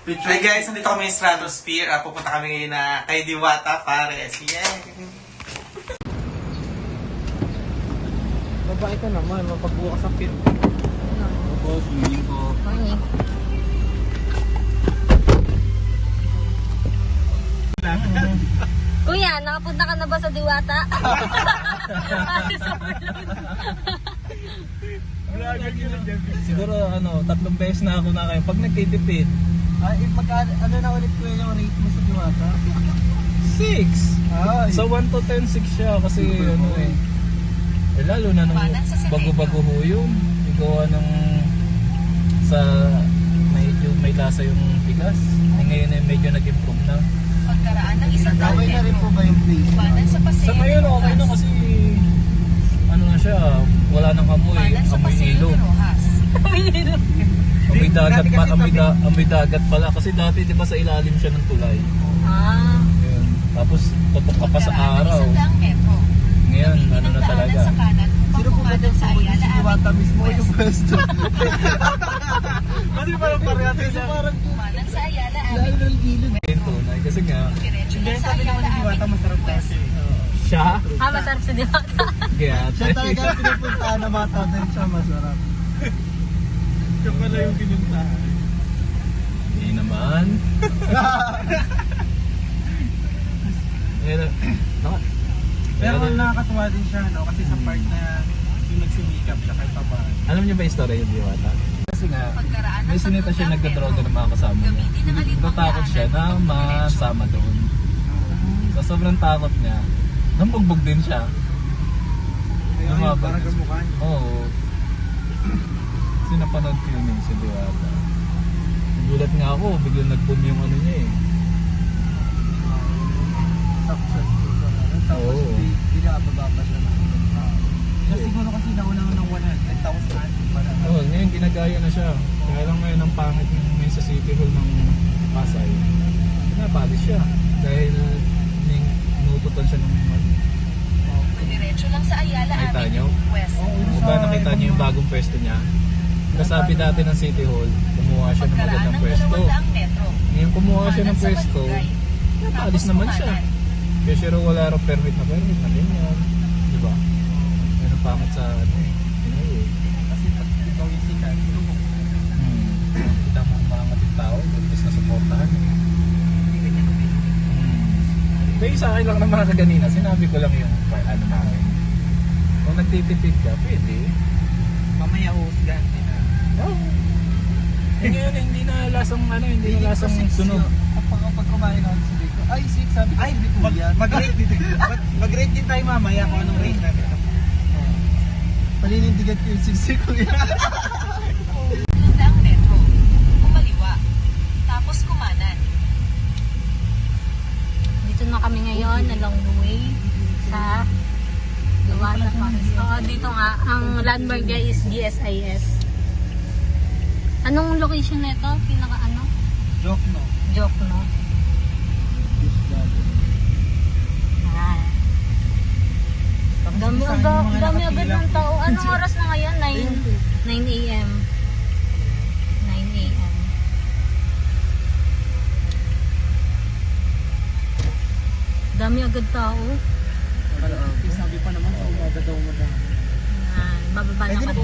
Hi guys, nandito kami sa Stratosphere. Pupunta kami ngayon na kay Diwata Pares. Yay! Babae ka naman, mapagbukas ang pin. Opo, feeling ko. Morning. Kuya, nakapunta ka na ba sa Diwata? Siguro 3 beses na ako na kayo. Pag nagtitipid, Ano na ulit ko yung rate mo sa Diwata? 6. Sa 1 to 10, 6 siya. Kasi lalo na nung bago-bago ho yun. Igawa ng sa medyo may lasa yung bigas. Ngayon medyo nag-improve na. Pagkaraan ng isang Okay na rin po ba yung place? Banan sa paseo. Sa ngayon okay na kasi na siya, wala nang amoy, Banan sa amoy paseo ilog. de Rojas. Amoy dagat pala kasi dati 'di ba sa ilalim siya ng tulay. Ah. Yun. Tapos tutok ka pa sa Pagkaraan ng araw. isang daang metro. Ngayon Gamitin ano ang na daanan talaga. sa kanan upang Sino po ba kumanan sa yung Ayala si Diwata Avenue mismo yung West. pwesto? Kasi parang parehas Kasi parang Kumanan sa Ayala lalo Avenue. ng gilid. yung tunay kasi nga Diretso lang sa Ayala Avenue West. siya Masarap sa Diwata. gayat. Siya talaga ang pinupuntahan na mga tao din siya masarap. Siya pala yung pinuntahan. Hindi naman. Pero nakakatuwa din siya, no? Kasi sa part na yung nagsimikap siya kahit pa ba. Alam niyo ba yung story yung Diwata? Kasi nga Pagkaraan ng may sinita siya sampung nagdodroga metro. ng mga kasama niya. Gamitin ang alimango Natakot siya na daanan, diretso. masama doon. So sobrang takot niya. Nambugbog din siya. Lumabas. Parang kamukha niya. Oo. Kasi napanood ko yun si Diwata. Nagulat nga ako, biglang nag-boom yung ano niya eh. Successful ka na. Tapos Oo. binababa pa siya ng ibang tao. Siya siguro kasi nauna ng 100,000 para na. Oo, ngayon ginagaya na siya. Kaya lang ngayon ang pangit yung ngayon sa City Hall ng Pasay. Pinapalis siya. Dahil nututan siya ng Diretso lang sa Ayala Nakita niyo? Avenue West. Diba nakita niyo yung bagong pwesto niya? Kasabi dati ng City Hall, kumuha siya ng Pagkaraan magandang ng pwesto. 200 metro. Ngayon kumuha siya ng Kumanan sa pwesto, Malugay. napalis Tapos naman siya. kumanan. Kaya siya raw wala raw permit na ganyan. Diba? Meron pangit sa Pinoy eh. Kasi pag ikaw yung sikat, lubog. Kita mo ang mga matid tao, imbes na supportahan. Kaya sa akin lang naman na kanina, sinabi ko lang yung ano namin. Kung nagtitipid ka, pwede. Mamaya uusgan din na. Oh. Ngayon, hindi na lasang hindi na lasang sunog. Kapag kumain ako sa Biko, ay sweet sabi ko, ay mag-rate din. Mag-rate din tayo mamaya kung anong rate natin. Palinindigan ko yung sipsip ko yan. Daang metro. Kumaliwa. Tapos kumanan. Dito na kami ngayon, along the way sa Diwata Pares. Oo, dito nga. Ang landmark niya is GSIS. Anong location nito? Pinaka ano? Joke no. Joke, no? Ah. Dami agad ng tao. Anong oras na ngayon? 9 a.m. 9 a.m. Dami agad tao. Sabi pa naman sa umaga daw madami. Bababa na kami.